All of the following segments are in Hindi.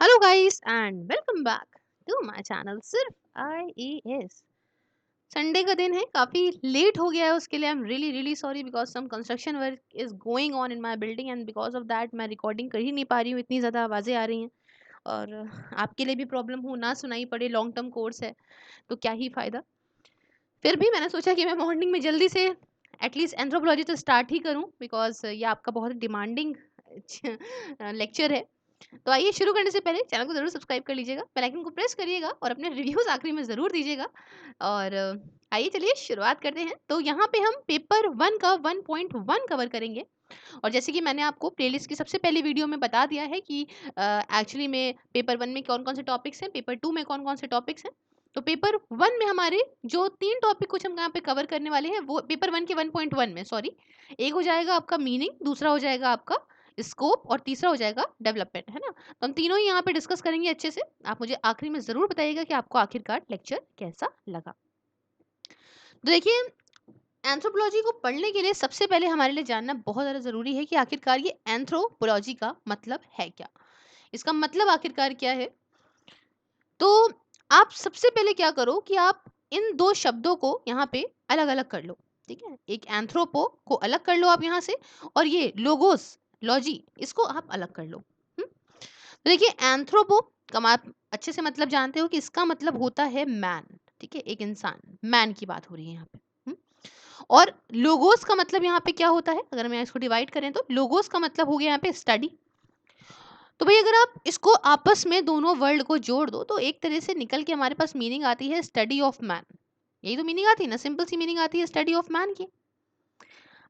Hello guys and welcome back to my channel सिर्फ आईएएस। संडे का दिन है, काफ़ी लेट हो गया है, उसके लिए I am really really sorry because some construction work is going on in my building and because of that मैं रिकॉर्डिंग कर ही नहीं पा रही हूँ, इतनी ज़्यादा आवाज़ें आ रही हैं। और आपके लिए भी प्रॉब्लम हो ना सुनाई पड़े, लॉन्ग टर्म कोर्स है तो क्या ही फ़ायदा। फिर भी मैंने सोचा कि मैं मॉर्निंग में जल्दी से एटलीस्ट एंथ्रोपोलॉजी तो स्टार्ट ही करूं बिकॉज ये आपका बहुत डिमांडिंग लेक्चर है। तो आइए शुरू करने से पहले चैनल को जरूर सब्सक्राइब कर लीजिएगा, बेल आइकन को प्रेस करिएगा और अपने रिव्यूज आखिरी में जरूर दीजिएगा। और आइए चलिए शुरुआत करते हैं। तो यहाँ पे हम पेपर 1 का 1.1 कवर करेंगे। और जैसे कि मैंने आपको प्लेलिस्ट की सबसे पहली वीडियो में बता दिया है कि एक्चुअली में पेपर 1 में कौन कौन से टॉपिक्स हैं, पेपर 2 में कौन कौन से टॉपिक्स हैं। तो पेपर 1 में हमारे जो 3 टॉपिक कुछ हम यहाँ पे कवर करने वाले हैं वो पेपर 1 के 1.1 में, सॉरी, एक हो जाएगा आपका मीनिंग, दूसरा हो जाएगा आपका स्कोप और तीसरा हो जाएगा डेवलपमेंट, है ना। तो हम तीनों ही यहाँ पे डिस्कस करेंगे अच्छे से। आप मुझे आखिरी में जरूर बताइएगा कि आपको आखिरकार लेक्चर कैसा लगा। तो देखिए, एंथ्रोपोलॉजी को पढ़ने के लिए सबसे पहले हमारे लिए जानना बहुत ज़्यादा ज़रूरी है कि आखिरकार ये एंथ्रोपोलॉजी का मतलब है क्या। इसका मतलब आखिरकार क्या है। तो आप सबसे पहले क्या करो कि आप इन दो शब्दों को यहाँ पे अलग अलग कर लो। ठीक है, एक एंथ्रोपो को अलग कर लो आप यहाँ से, और ये लोगोस लॉजी इसको आप अलग कर लो। तो देखिए, एंथ्रोपो का आप अच्छे से मतलब जानते हो कि इसका मतलब होता है मैन। ठीक है, एक इंसान, मैन की बात हो रही है यहाँ पे। और लोगोस का मतलब यहाँ पे क्या होता है, अगर मैं इसको डिवाइड करें तो लोगोस का मतलब हो गया यहाँ पे स्टडी। तो भाई अगर आप इसको आपस में दोनों वर्ड को जोड़ दो तो एक तरह से निकल के हमारे पास मीनिंग आती है स्टडी ऑफ मैन। यही तो मीनिंग आती है ना, सिंपल सी मीनिंग आती है स्टडी ऑफ मैन की।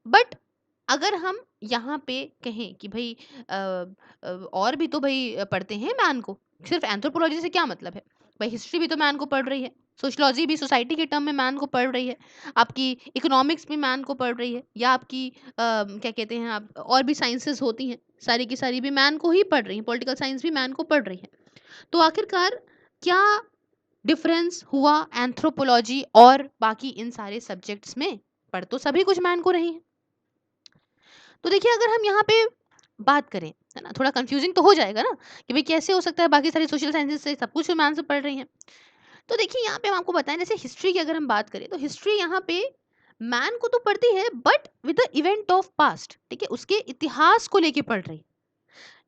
बट अगर हम यहाँ पे कहें कि भाई और भी तो भाई पढ़ते हैं मैन को, सिर्फ एंथ्रोपोलॉजी से क्या मतलब है। भाई हिस्ट्री भी तो मैन को पढ़ रही है, सोशलॉजी भी सोसाइटी के टर्म में मैन को पढ़ रही है, आपकी इकोनॉमिक्स भी मैन को पढ़ रही है, या आपकी क्या कहते हैं आप, और भी साइंसेस होती हैं सारी की सारी भी मैन को ही पढ़ रही हैं, पॉलिटिकल साइंस भी मैन को पढ़ रही है। तो आखिरकार क्या डिफरेंस हुआ एंथ्रोपोलॉजी और बाकी इन सारे सब्जेक्ट्स में? पढ़ तो सभी कुछ मैन को रही है। तो देखिए, अगर हम यहाँ पे बात करें, है ना, थोड़ा कंफ्यूजिंग तो हो जाएगा ना कि भाई कैसे हो सकता है बाकी सारी सोशल साइंसेस से सब कुछ मैन से पढ़ रही हैं। तो देखिए, यहाँ पे हम आपको बताएं, जैसे हिस्ट्री की अगर हम बात करें तो हिस्ट्री यहाँ पे मैन को तो पढ़ती है but with the event of past. ठीक है, उसके इतिहास को लेके पढ़ रही है।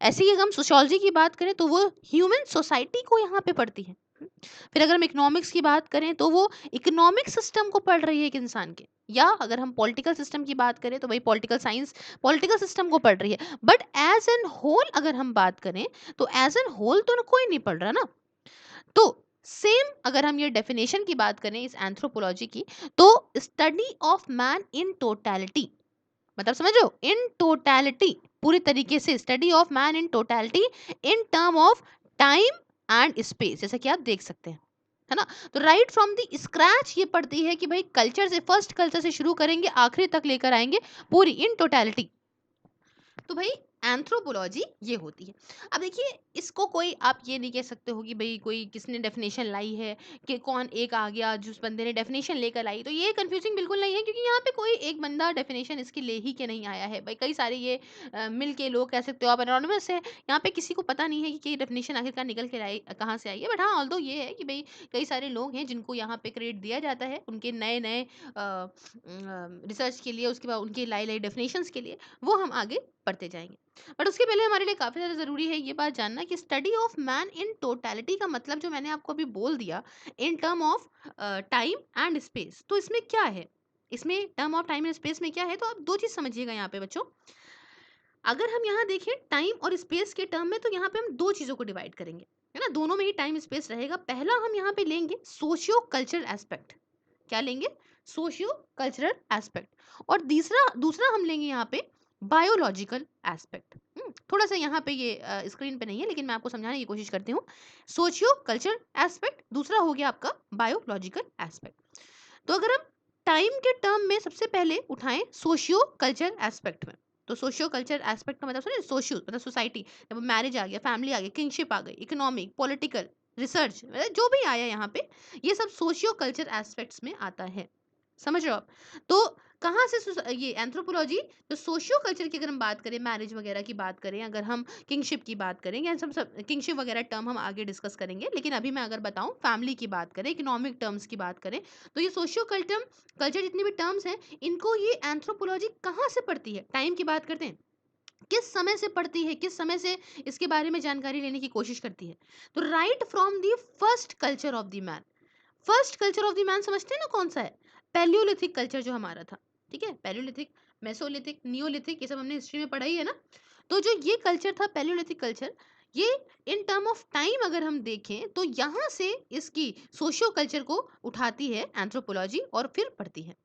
ऐसे ही अगर हम सोशियोलॉजी की बात करें तो वो ह्यूमन सोसाइटी को यहाँ पे पढ़ती है। फिर अगर हम इकोनॉमिक्स की बात करें तो वो इकोनॉमिक सिस्टम को पढ़ रही है एक इंसान के। या अगर हम पॉलिटिकल सिस्टम की बात करें तो भाई पॉलिटिकल साइंस पॉलिटिकल सिस्टम को पढ़ रही है। बट एज एन होल अगर हम बात करें तो एज एन होल तो कोई नहीं पढ़ रहा ना। तो सेम अगर हम ये डेफिनेशन की बात करें इस एंथ्रोपोलॉजी की, तो study of man in totality, मतलब समझ रहे हो, इन टोटैलिटी, पूरी तरीके से study of man in totality in term of time and space, जैसा कि आप देख सकते हैं, है ना। तो राइट फ्रॉम द स्क्रैच ये पढ़ती है कि भाई कल्चर से, फर्स्ट कल्चर से शुरू करेंगे आखिरी तक लेकर आएंगे पूरी इन टोटैलिटी। तो भाई एंथ्रोपोलॉजी ये होती है। अब देखिए, इसको कोई आप ये नहीं कह सकते हो कि भाई कोई किसने डेफिनेशन लाई है, कि कौन एक आ गया जिस बंदे ने डेफिनेशन लेकर आई। तो ये कंफ्यूजिंग बिल्कुल नहीं है, क्योंकि यहाँ पे कोई एक बंदा डेफिनेशन इसके ले ही के नहीं आया है भाई, कई सारे ये मिल के लोग कह सकते हो आप एनोनिमस है। यहाँ पे किसी को पता नहीं है कि डेफिनेशन आखिरकार निकल के आई कहाँ से आई है। बट हाँ, ऑल्दो ये है कि भाई कई सारे लोग हैं जिनको यहाँ पे क्रेडिट दिया जाता है उनके नए नए रिसर्च के लिए, उसके बाद उनके लाई लाई डेफिनेशंस के लिए, वो हम आगे पढ़ते जाएंगे। बट उसके पहले हमारे लिए काफ़ी ज़्यादा ज़रूरी है ये बात जानना कि study of man in totality का मतलब जो मैंने आपको अभी बोल दिया, in term of time and space, तो इसमें क्या है, इसमें term of time and space में क्या है। तो आप दो चीज़ समझिएगा यहाँ पे बच्चों। अगर हम यहाँ देखें टाइम और स्पेस के टर्म में, तो यहाँ पे हम दो चीज़ों को डिवाइड करेंगे, है ना, दोनों में ही टाइम स्पेस रहेगा। पहला हम यहाँ पे लेंगे सोशियो कल्चरल एस्पेक्ट। क्या लेंगे? Socio cultural aspect. और दूसरा दूसरा हम लेंगे यहाँ पे बायोलॉजिकल एस्पेक्ट। थोड़ा सा यहाँ पे ये स्क्रीन पे नहीं है लेकिन मैं आपको समझाने की कोशिश करती हूँ। सोशियो कल्चरल एस्पेक्ट, दूसरा हो गया आपका बायोलॉजिकल एस्पेक्ट। तो अगर हम टाइम के टर्म में सबसे पहले उठाएं सोशियो कल्चरल एस्पेक्ट में, तो सोशियो कल्चरल एस्पेक्ट का मतलब सुनिए, सोशियो मतलब सोसाइटी, जब मैरिज आ गया, फैमिली आ गई, किंगशिप आ गई, इकोनॉमिक, पॉलिटिकल, रिसर्च, मतलब जो भी आया यहाँ पे, ये सब सोशियो कल्चर एस्पेक्ट्स में आता है। समझ रहे हो आप? तो कहाँ से ये एंथ्रोपोलॉजी जो सोशियो कल्चर की अगर हम बात करें, मैरिज वगैरह की बात करें, अगर हम किंगशिप की बात करें, या सब किंगशिप वगैरह टर्म हम आगे डिस्कस करेंगे, लेकिन अभी मैं अगर बताऊं फैमिली की बात करें, इकोनॉमिक टर्म्स की बात करें, तो ये सोशियो कल्चर कल्चर जितनी भी टर्म्स हैं, इनको ये एंथ्रोपोलॉजी कहाँ से पढ़ती है, टाइम की बात करते हैं, किस समय से पढ़ती है, किस समय से इसके बारे में जानकारी लेने की कोशिश करती है। तो right from the first culture of the man, first culture of the man समझते हैं ना कौन सा है? पैलियोलिथिक कल्चर जो हमारा था, ठीक है, पैलियोलिथिक, मेसोलिथिक, नियोलिथिक, ये सब हमने हिस्ट्री में पढ़ा ही है ना। तो जो ये कल्चर था पैलियोलिथिक कल्चर, ये इन टर्म ऑफ टाइम अगर हम देखें तो यहाँ से इसकी सोशियो कल्चर को उठाती है एंथ्रोपोलॉजी और फिर पढ़ती है।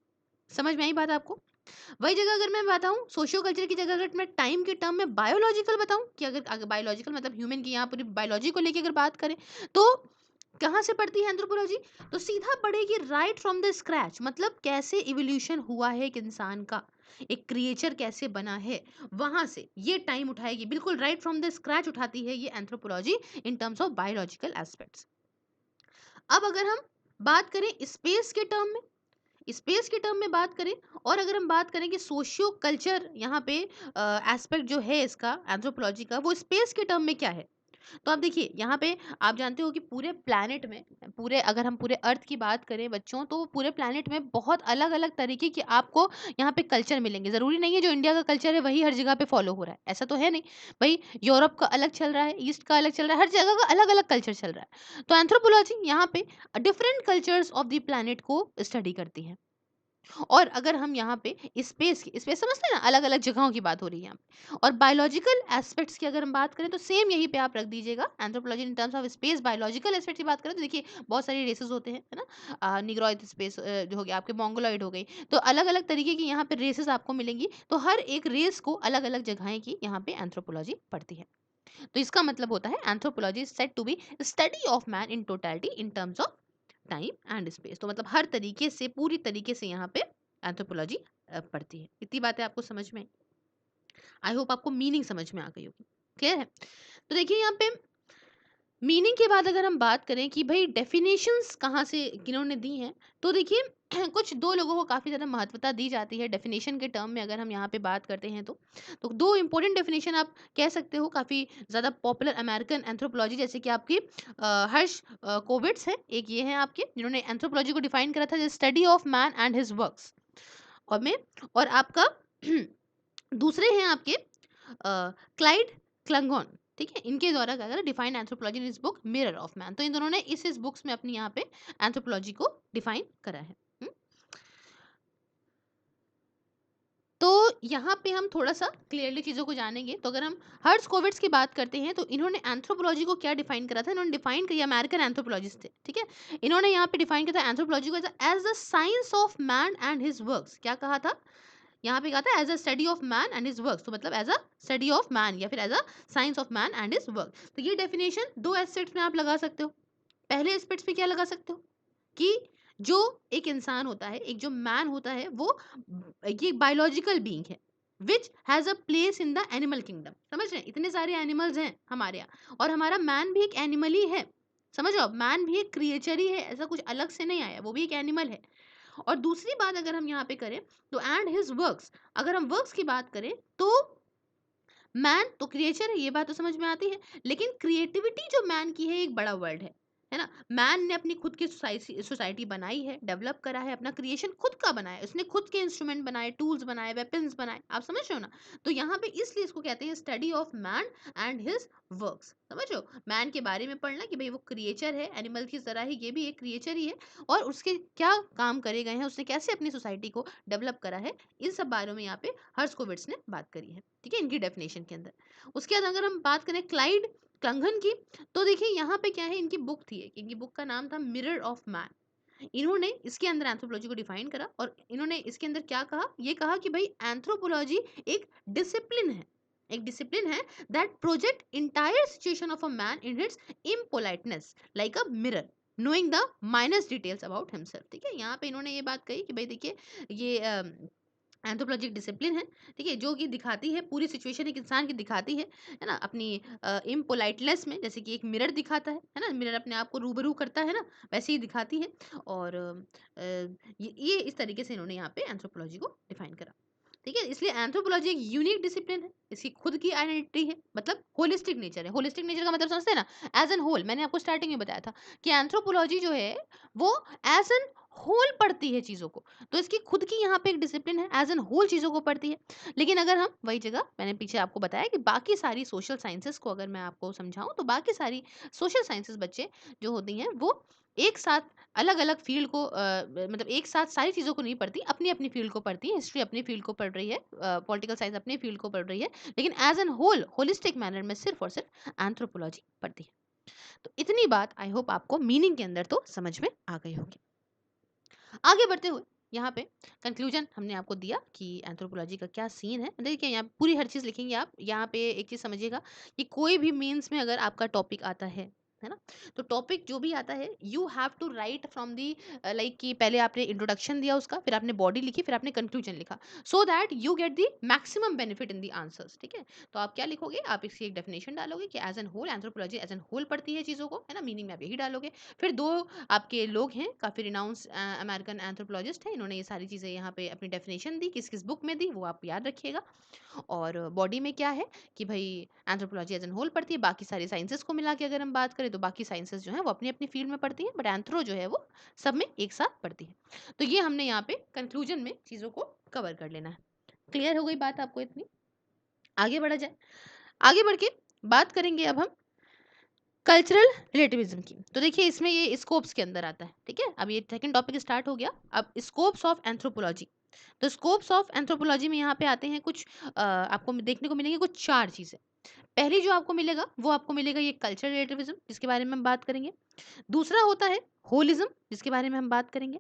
समझ में आई बात आपको? वही जगह अगर मैं बताऊं सोशियो कल्चर की जगह, अगर मैं टाइम के टर्म में बायोलॉजिकल बताऊं कि अगर बायोलॉजिकल मतलब ह्यूमन की यहाँ पूरी बायोलॉजी को लेके अगर बात करें, तो कहाँ से पढ़ती है एंथ्रोपोलॉजी? तो सीधा पढ़ेगी राइट फ्रॉम द स्क्रैच, मतलब कैसे इवोल्यूशन हुआ है एक इंसान का, एक क्रिएचर कैसे बना है, वहां से ये टाइम उठाएगी, बिल्कुल राइट फ्रॉम द स्क्रैच उठाती है ये anthropology in terms of biological aspects. अब अगर हम बात करें स्पेस के टर्म में, स्पेस के टर्म में बात करें, और अगर हम बात करें कि सोशियो कल्चर यहाँ पे एस्पेक्ट जो है इसका एंथ्रोपोलॉजी का, वो स्पेस के टर्म में क्या है, तो आप देखिए यहाँ पे आप जानते हो कि पूरे प्लैनेट में, पूरे अगर हम पूरे अर्थ की बात करें बच्चों, तो पूरे प्लैनेट में बहुत अलग अलग तरीके के आपको यहाँ पे कल्चर मिलेंगे। जरूरी नहीं है जो इंडिया का कल्चर है वही हर जगह पे फॉलो हो रहा है, ऐसा तो है नहीं भाई। यूरोप का अलग चल रहा है, ईस्ट का अलग चल रहा है, हर जगह का अलग अलग कल्चर चल रहा है। तो एंथ्रोपोलॉजी यहाँ पे different cultures of the planet को स्टडी करती है। और अगर हम यहाँ पे स्पेस समझते हैं ना, अलग अलग जगहों की बात हो रही है यहाँ पे। और बायोलॉजिकल एस्पेक्ट्स की अगर हम बात करें तो सेम यहीं पे आप रख दीजिएगा, anthropology in terms of space biological aspect की बात करें तो देखिए बहुत सारी रेसेस होते हैं, है ना, निग्रोइड स्पेस जो हो गया, आपके मोंगोलॉइड हो गई, तो अलग अलग तरीके की यहाँ पे रेसेस आपको मिलेंगी। तो हर एक रेस को अलग अलग जगहें की यहाँ पे एंथ्रोपोलॉजी पढ़ती है। तो इसका मतलब होता है anthropology is said to be study of man in totality in terms of time and space. तो मतलब हर तरीके से, पूरी तरीके से यहाँ पे एंथ्रोपोलॉजी पढ़ती है। इतनी बातें आपको समझ में आई? आई होप आपको मीनिंग समझ में आ गई होगी। क्लियर है? तो देखिए यहाँ पे मीनिंग के बाद अगर हम बात करें कि भाई डेफिनेशंस कहाँ से किन्होंने दी हैं, तो देखिए कुछ दो लोगों को काफ़ी ज़्यादा महत्वता दी जाती है डेफिनेशन के टर्म में अगर हम यहाँ पे बात करते हैं तो दो इंपॉर्टेंट डेफिनेशन आप कह सकते हो काफ़ी ज़्यादा पॉपुलर अमेरिकन एंथ्रोपोलॉजी, जैसे कि आपकी हर्ष कोविट्स है, एक ये हैं आपके जिन्होंने एंथ्रोपोलॉजी को डिफाइन करा था study of man and his works, और में, और आपका दूसरे हैं आपके क्लाइड क्लंगॉन, ठीक है, इनके द्वारा क्या करा डिफाइन एंथ्रोपोलॉजी इन इस बुक मिरर ऑफ मैन। तो इन दोनों ने इस बुक्स में अपनी यहाँ पे एंथ्रोपोलॉजी को डिफाइन करा है। तो यहाँ पे हम थोड़ा सा क्लियरली चीज़ों को जानेंगे। तो अगर हम हर्ट्स कोविट्स की बात करते हैं तो इन्होंने एंथ्रोपोलॉजी को क्या डिफाइन करा था, इन्होंने डिफाइन किया, अमेरिकन एंथ्रोपोलॉजिस्ट थे, ठीक है, इन्होंने यहाँ पे डिफाइन किया था एंथ्रोपोलॉजी को as the science of man and his works. क्या कहा था यहाँ पे? कहा था as a study of man and his works, तो मतलब as a study of man या फिर as a science of man and his work. तो ये डेफिनेशन दो एस्पेक्ट्स में आप लगा सकते हो। पहले एस्पेक्ट्स पे क्या लगा सकते हो कि जो एक इंसान होता है, एक जो मैन होता है, वो ये बायोलॉजिकल बीइंग है which has a place in the animal kingdom. समझ रहे हैं? इतने सारे एनिमल्स हैं हमारे यहाँ, और हमारा मैन भी एक एनिमल ही है। समझ रहे हो? मैन भी एक क्रिएचर ही है, ऐसा कुछ अलग से नहीं आया, वो भी एक एनिमल है। और दूसरी बात अगर हम यहाँ पे करें तो एंड हिज वर्क्स, अगर हम वर्क्स की बात करें तो मैन तो क्रिएचर है, ये बात तो समझ में आती है, लेकिन क्रिएटिविटी जो मैन की है एक बड़ा वर्ड है ना। मैन ने अपनी खुद की सोसाइटी बनाई है, डेवलप करा है, अपना क्रिएशन खुद का बनाया, उसने खुद के इंस्ट्रूमेंट बनाए, टूल्स बनाए, वेपन्स बनाए, आप समझ रहे हो ना। तो यहाँ पे इसलिए इसको कहते हैं study of man and his works. समझ रहे हो? मैन के बारे में पढ़ना कि भाई वो क्रिएचर है, एनिमल की तरह ही ये भी एक क्रिएचर ही है, और उसके क्या काम करे गए हैं, उसने कैसे अपनी सोसाइटी को डेवलप करा है, इन सब बारों में यहाँ पे हर्स्कोविट्स ने बात करी है, ठीक है, इनकी डेफिनेशन के अंदर। उसके बाद अगर हम बात करें क्लाइड कंगन की, तो देखिए यहाँ पे क्या है, इनकी बुक थी, इनकी बुक का नाम था मिरर ऑफ मैन। इन्होंने इसके अंदर एंथ्रोपोलॉजी को डिफाइन करा, और इन्होंने इसके अंदर क्या कहा, ये कहा कि भाई एंथ्रोपोलॉजी एक डिसिप्लिन है, एक डिसिप्लिन है that project entire situation of a man in its impoliteness like a mirror knowing the minus details about himself. ठीक है, यहाँ पे इन्होंने ये बात कही कि भाई देखिए ये एंथ्रोपोलॉजी एक डिसिप्लिन ठीक है, जो कि दिखाती है पूरी सिचुएशन एक इंसान की दिखाती है ना? अपनी इम्पोलाइटनेस में, जैसे कि एक मिरर दिखाता है ना? मिरर अपने आप को रूबरू करता है ना? वैसे ही दिखाती है। और ये इस तरीके से इन्होंने यहाँ पे एंथ्रोपोलॉजी को डिफाइन करा। ठीक है? इसलिए एंथ्रोपोलॉजी एक यूनिक डिसिप्लिन है। इसकी खुद की आइडेंटिटी है, मतलब होलिस्टिक नेचर है। होलिस्टिक नेचर का मतलब समझते हैं ना? एज़ एन होल, मैंने आपको स्टार्टिंग में बताया था कि एंथ्रोपोलॉजी जो है वो एज़ एन होल पढ़ती है चीज़ों को। तो इसकी खुद की यहाँ पे एक डिसिप्लिन है, एज़ एन होल चीज़ों को पढ़ती है। लेकिन अगर हम वही जगह मैंने पीछे आपको बताया कि बाकी सारी सोशल साइंसेज़ को अगर मैं आपको समझाऊँ, तो बाकी सारी सोशल साइंसेज़ बच्चे जो होती हैं वो एक साथ अलग-अलग फ़ील्ड को मतलब एक साथ सारी चीज़ों को नहीं पढ़ती, अपनी-अपनी फ़ील्ड को पढ़ती है। हिस्ट्री अपनी फ़ील्ड को पढ़ रही है, पॉलिटिकल साइंस अपनी फ़ील्ड को पढ़ रही है, लेकिन as an whole, holistic manner में सिर्फ़ और सिर्फ़ एंथ्रोपोलॉजी पढ़ती है। तो इतनी बात आई होप आपको मीनिंग के अंदर तो समझ में आ गई होगी। आगे बढ़ते हुए यहाँ पे कंक्लूजन हमने आपको दिया कि एंथ्रोपोलॉजी का क्या सीन है। देखिए यहाँ पूरी हर चीज़ लिखेंगे आप। यहाँ पे एक चीज़ समझिएगा कि कोई भी मेंस में अगर आपका टॉपिक आता है ना? तो टॉपिक जो भी आता है you have to write from the like कि पहले आपने इंट्रोडक्शन दिया उसका, फिर आपने बॉडी लिखी, फिर आपने कंक्लूजन लिखा, so that you get the maximum benefit in the answers. ठीक है? तो आप क्या लिखोगे? आप इसकी एक डेफिनेशन डालोगे कि as an whole anthropology as an whole पढ़ती है चीज़ों को, है ना? मीनिंग में आप यही डालोगे। फिर 2 आपके लोग हैं, काफ़ी रिनाउंस अमेरिकन एंथ्रोपोलॉजिस्ट हैं, इन्होंने ये सारी चीज़ें यहाँ पे अपनी डेफिनेशन दी, किस-किस बुक में दी, वो आप याद रखिएगा। और बॉडी में क्या है कि भई एंथ्रोपोलॉजी एज़ एन होल पढ़ती है, बाकी सारी साइंसेज़ को मिला के अगर हम बात करें, तो बाकी साइंसेज़ जो हैं, वो अपनी-अपनी फील्ड में पढ़ती हैं, बट एंथ्रो जो है, वो सब में एक साथ पढ़ती है। तो ये हमने यहाँ पे कंक्लूजन में चीज़ों को कवर कर लेना है। क्लियर हो गई बात आपको इतनी? आगे बढ़ा जाए। आगे बढ़ के बात करेंगे अब हम कल्चरल रिलेटिविज्म की। तो देखिए इसमें ये स्कोप्स के अंदर आता है, ठीक है? अब ये सेकंड टॉपिक स्टार्ट हो गया। अब स्कोप्स ऑफ एंथ्रोपोलॉजी। तो स्कोप्स ऑफ एंथ्रोपोलॉजी में यहाँ पे आते हैं कुछ आपको देखने को मिलेंगे कुछ 4 चीज़ें। पहली जो आपको मिलेगा वो आपको मिलेगा ये कल्चरल रिलेटिविज्म, जिसके बारे में हम बात करेंगे। दूसरा होता है होलिज्म, जिसके बारे में हम बात करेंगे।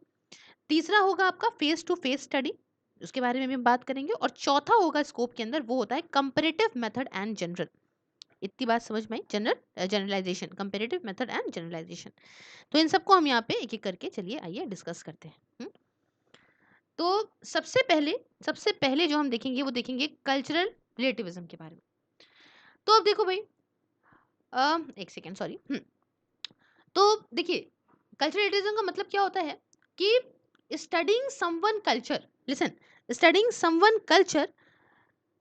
तीसरा होगा आपका फेस टू फेस स्टडी, उसके बारे में भी हम बात करेंगे। और चौथा होगा स्कोप के अंदर, वो होता है कंपैरेटिव मेथड एंड जनरल। इतनी बात समझ में आई? Generalisation, comparative method and generalisation. तो इन सबको हम यहाँ पे एक-एक करके चलिए आइए डिस्कस करते हैं। तो सबसे पहले जो हम देखेंगे वो देखेंगे कल्चरल रिलेटिविज्म के बारे में। तो अब देखो भाई, 1 सेकंड सॉरी। तो देखिए कल्चरल रिलेटिविज्म का मतलब क्या होता है कि studying someone culture, listen, studying someone culture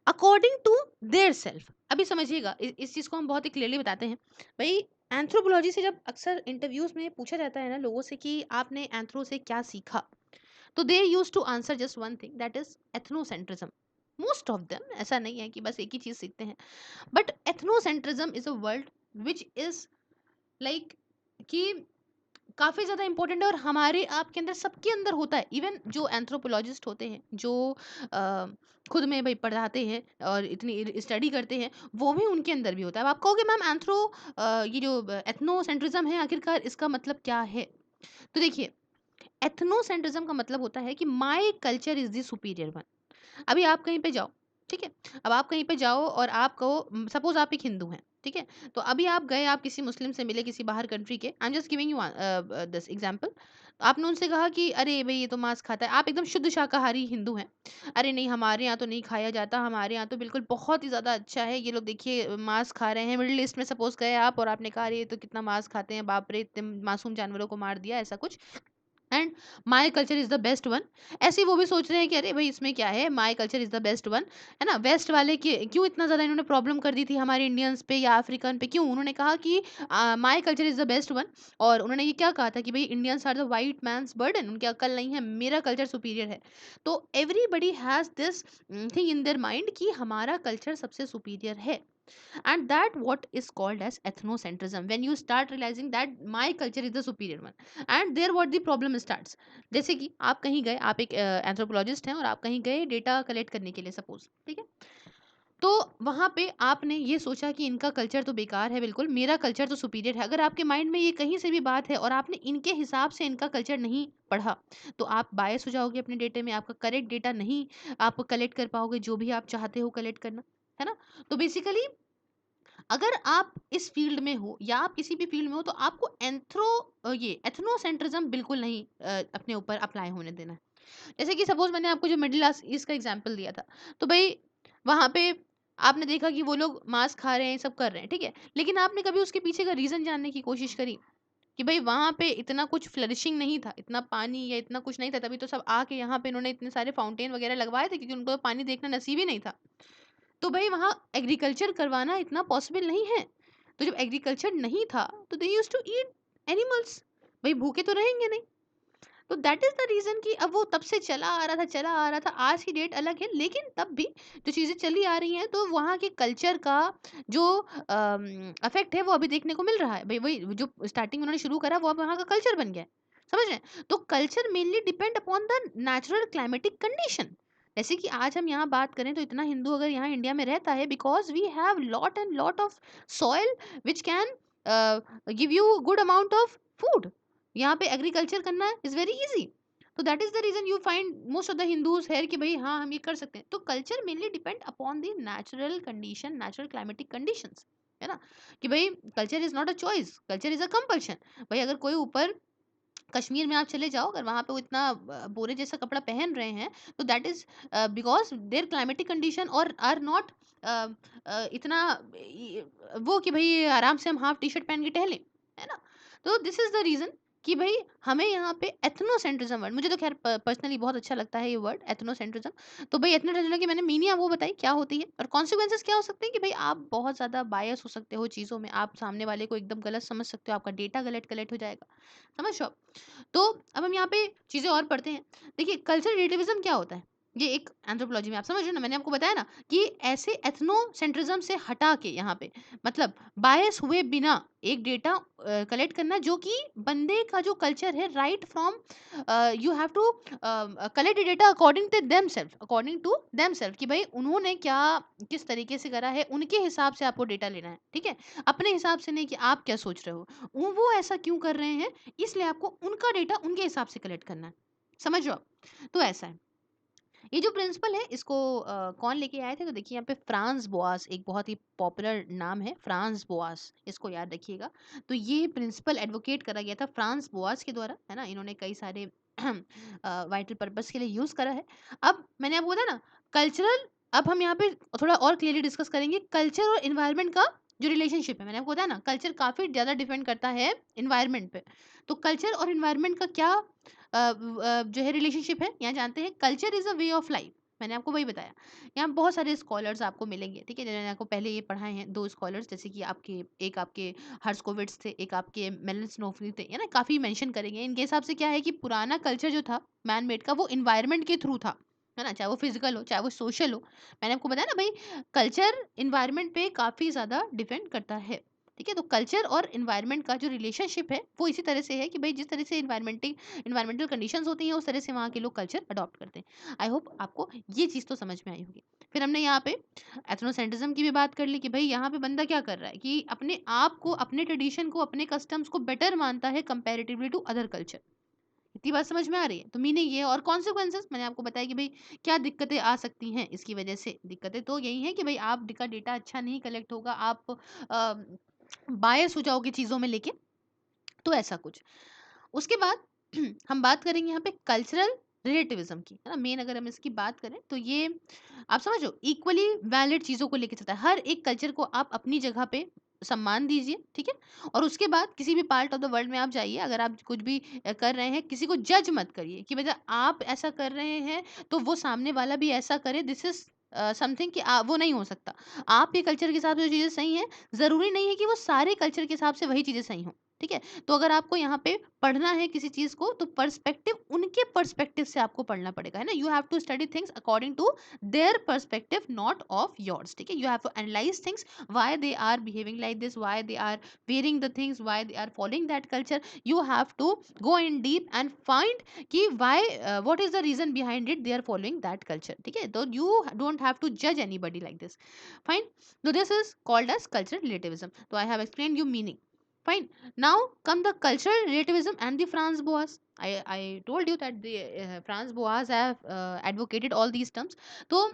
according to their self. अभी समझिएगा, इस चीज़ को हम बहुत ही क्लियरली बताते हैं। भाई एंथ्रोपोलॉजी से जब अक्सर इंटरव्यूज में पूछा जाता है ना लोगों से कि आपने एंथ्रो से क्या सीखा, तो they use to answer just one thing, that is ethnocentrism. Most of them, ऐसा नहीं है कि बस एक ही चीज सीखते हैं, but ethnocentrism is a world which is like कि काफ़ी ज़्यादा इम्पोर्टेंट है और हमारे आपके अंदर सबके अंदर होता है। इवन जो एंथ्रोपोलॉजिस्ट होते हैं, जो अ, खुद में भई पढ़ाते हैं और इतनी स्टडी करते हैं, वो भी उनके अंदर भी होता है। अब आप कहोगे मैम ये जो एथनोसेंट्रिज्म है आखिरकार इसका मतलब क्या है? तो देखिए एथनोसेंट्रिज्म का मतलब होता है कि my culture is the superior one. अभी आप कहीं पे जाओ, ठीक है? अब आप कहीं पे जाओ और आप कहो सपोज़ आप एक हिंदू हैं, ठीक है? तो अभी आप गए, आप किसी मुस्लिम से मिले किसी बाहर कंट्री के, I am just giving you this example. आपने उनसे कहा कि अरे भई ये तो मांस खाता है। आप एकदम शुद्ध शाकाहारी हिंदू हैं। अरे नहीं हमारे यहाँ तो नहीं खाया जाता, हमारे यहाँ तो बिल्कुल बहुत ही ज़्यादा अच्छा है। ये लोग देखिए मांस खा रहे हैं। मिडल ईस्ट में सपोज़ गए आप और आपने कहा अरे ये तो कितना मांस खाते हैं, बाप रे! इतने मासूम जानवरों को मार दिया, ऐसा कुछ। And my culture is the best one. ऐसे वो भी सोच रहे हैं कि अरे भाई इसमें क्या है, my culture is the best one, है ना? वेस्ट वाले के क्यों इतना ज़्यादा इन्होंने प्रॉब्लम कर दी थी हमारे इंडियंस पे या अफ्रीकन पे, क्यों उन्होंने कहा कि my culture is the best one. और उन्होंने ये क्या कहा था कि भाई Indians are the white man's burden, उनकी अक्ल नहीं है, मेरा कल्चर सुपीरियर है। तो everybody has this thing in their mind कि हमारा कल्चर सबसे सुपीरियर है। And that what is called as ethnocentrism, when you start realizing that my culture is the superior one, and there what the problem starts। जैसे कि आप कहीं गए, आप एक एंथ्रोपोलॉजिस्ट हैं और आप कहीं गए डेटा कलेक्ट करने के लिए सपोज, ठीक है? तो वहां पे आपने ये सोचा कि इनका कल्चर तो बेकार है, बिल्कुल मेरा कल्चर तो सुपीरियर है। अगर आपके माइंड में ये कहीं से भी बात है और आपने इनके हिसाब से इनका कल्चर नहीं पढ़ा, तो आप बायस हो जाओगे अपने डेटे में, आपका करेक्ट डेटा नहीं आप कलेक्ट कर पाओगे जो भी आप चाहते हो कलेक्ट करना, है ना? तो बेसिकली अगर आप इस फील्ड में हो या आप किसी भी फील्ड में हो, तो आपको ये एथनोसेंट्रिज्म बिल्कुल नहीं अपने ऊपर अप्लाई होने देना है। जैसे कि सपोज मैंने आपको जो मिडिल ईस्ट का एग्जांपल दिया था, तो भाई वहाँ पे आपने देखा कि वो लोग मांस खा रहे हैं, सब कर रहे हैं, ठीक है, लेकिन आपने कभी उसके पीछे का रीजन जानने की कोशिश करी कि भाई वहाँ पे इतना कुछ फ्लरिशिंग नहीं था, इतना पानी या इतना कुछ नहीं था, तभी तो सब आके यहाँ पे इन्होंने इतने सारे फाउंटेन वगैरह लगवाए थे, क्योंकि उनको पानी देखना नसीब ही नहीं था। तो भाई वहाँ एग्रीकल्चर करवाना इतना पॉसिबल नहीं है। तो जब एग्रीकल्चर नहीं था तो they used to eat animals, भाई भूखे तो रहेंगे नहीं। तो दैट इज द रीजन कि अब वो तब से चला आ रहा था, चला आ रहा था, आज की डेट अलग है, लेकिन तब भी जो चीजें चली आ रही हैं, तो वहाँ के कल्चर का जो अफेक्ट है वो अभी देखने को मिल रहा है। भाई वही जो स्टार्टिंग में उन्होंने शुरू करा वो अब वहाँ का कल्चर बन गया है, समझ रहे हैं? तो culture mainly depend upon the natural climatic condition. जैसे कि आज हम यहाँ बात करें तो इतना हिंदू अगर यहाँ इंडिया में रहता है because we have lot and lot of soil which can give you good amount of food. यहाँ पे एग्रीकल्चर करना इज वेरी इजी। तो that is the reason you find most of the Hindus है कि भाई हाँ हम ये कर सकते हैं। तो culture mainly depend upon the natural condition, natural climatic conditions, है ना? कि भाई culture is not a choice, culture is a compulsion. भाई अगर कोई ऊपर कश्मीर में आप चले जाओ, अगर वहाँ पे वो इतना बोरे जैसा कपड़ा पहन रहे हैं, तो that is because their climatic condition और आर नॉट इतना वो कि भाई आराम से हम हाफ टी शर्ट पहन के टहलें, है ना? तो दिस इज द रीजन कि भाई हमें यहाँ पे एथनोसेंट्रिज्म वर्ड, मुझे तो खैर पर्सनली बहुत अच्छा लगता है ये वर्ड एथनोसेंट्रिज्म। तो भाई एथनोसेंट्रिज्म की मैंने मीनिंग वो बताई क्या होती है और कॉन्सिक्वेंसेस क्या हो सकते हैं कि भाई आप बहुत ज्यादा बायस हो सकते हो चीजों में, आप सामने वाले को एकदम गलत समझ सकते हो, आपका डेटा गलत कलेक्ट हो जाएगा, समझ रहे हो? तो अब हम यहाँ पे चीजें और पढ़ते हैं। देखिए कल्चरल रिलेटिविज्म क्या होता है, ये एक एंथ्रोपोलॉजी में आप समझ रहे हो ना, मैंने आपको बताया ना कि ऐसे एथनोसेंट्रिज्म से हटा के यहाँ पे मतलब बायस हुए बिना एक डेटा कलेक्ट करना जो कि बंदे का जो कल्चर है, right from you have to collect data according to them self कि भाई उन्होंने क्या किस तरीके से करा है, उनके हिसाब से आपको डेटा लेना है, ठीक है? अपने हिसाब से नहीं कि आप क्या सोच रहे हो, वो ऐसा क्यों कर रहे हैं, इसलिए आपको उनका डेटा उनके हिसाब से कलेक्ट करना है, समझ रहे हो आप? तो ऐसा है। ये जो प्रिंसिपल है इसको कौन लेके आए थे, तो देखिए यहाँ पे फ्रांस बोआस, एक बहुत ही पॉपुलर नाम है फ्रांस बोआस, इसको याद रखिएगा। तो ये प्रिंसिपल एडवोकेट करा गया था फ्रांस बोआस के द्वारा, है ना? इन्होंने कई सारे वाइटल पर्पस के लिए यूज करा है। अब मैंने आपको बताया ना कल्चरल, अब हम यहाँ पे थोड़ा और क्लियरली डिस्कस करेंगे कल्चर और इन्वायरमेंट का जो रिलेशनशिप है। मैंने आपको बताया ना कल्चर काफी ज्यादा डिपेंड करता है इन्वायरमेंट पे। तो कल्चर और इन्वायरमेंट का क्या जो है रिलेशनशिप है, यहाँ जानते हैं। Culture is a way of life, मैंने आपको वही बताया। यहाँ बहुत सारे स्कॉलर्स आपको मिलेंगे, ठीक है, मैंने आपको पहले ये पढ़ाए हैं दो स्कॉलर्स, जैसे कि आपके एक आपके हर्स्कोविट्स थे, एक आपके मेलन स्नोफी थे, है ना? काफी मेंशन करेंगे। इनके हिसाब से क्या है कि पुराना कल्चर जो था मैन मेड का, वो इन्वायरमेंट के थ्रू था, है ना? चाहे वो फिजिकल हो चाहे वो सोशल हो। मैंने आपको बताया ना भाई कल्चर इन्वायरमेंट पे काफी ज्यादा डिपेंड करता है, ठीक है? तो कल्चर और इन्वायरमेंट का जो रिलेशनशिप है वो इसी तरह से है कि भाई जिस तरह से इन्वायरमेंटल कंडीशंस होती हैं उस तरह से वहाँ के लोग कल्चर अडॉप्ट करते हैं। आई होप आपको ये चीज़ तो समझ में आई होगी। फिर हमने यहाँ पे एथनोसेंट्रिज्म की भी बात कर ली कि भाई यहाँ पे बंदा क्या कर रहा है कि अपने आप को, अपने ट्रेडिशन को, अपने कस्टम्स को बेटर मानता है कंपैरेटिवली टू अदर कल्चर। इतनी बात समझ में आ रही है? तो मीनिंग ये है। और कॉन्सिक्वेंसेस मैंने आपको बताया कि भाई क्या दिक्कतें आ सकती हैं इसकी वजह से। दिक्कतें तो यही है कि भाई आपका डेटा अच्छा नहीं कलेक्ट होगा, आप बायस हो जाओगे चीज़ों में लेके, तो ऐसा कुछ। उसके बाद हम बात करेंगे यहाँ पे कल्चरल रिलेटिविज्म की, है ना? मेन अगर हम इसकी बात करें तो ये आप समझो इक्वली वैलिड चीज़ों को लेके चलता है। हर एक कल्चर को आप अपनी जगह पे सम्मान दीजिए, ठीक है? और उसके बाद किसी भी पार्ट ऑफ द वर्ल्ड में आप जाइए, अगर आप कुछ भी कर रहे हैं, किसी को जज मत करिए कि भैया आप ऐसा कर रहे हैं तो वो सामने वाला भी ऐसा करे। दिस इज समथिंग कि वो नहीं हो सकता। आपके कल्चर के हिसाब से जो चीज़ें सही हैं, ज़रूरी नहीं है कि वो सारे कल्चर के हिसाब से वही चीज़ें सही हों, ठीक है? तो अगर आपको यहाँ पे पढ़ना है किसी चीज़ को तो पर्सपेक्टिव उनके पर्सपेक्टिव से आपको पढ़ना पड़ेगा, है ना? You have to study things according to their perspective, not of yours, ठीक है? You have to analyse things, why they are behaving like this, why they are wearing the things, why they are following that culture. You have to go in deep and find कि why what is the reason behind it they are following that culture, ठीक है? तो you don't have to judge anybody like this. Fine. So this is called as cultural relativism. So I have explained you meaning. Fine. Now come the cultural relativism and the Franz Boas. I told you that the Franz Boas have advocated all these terms. तो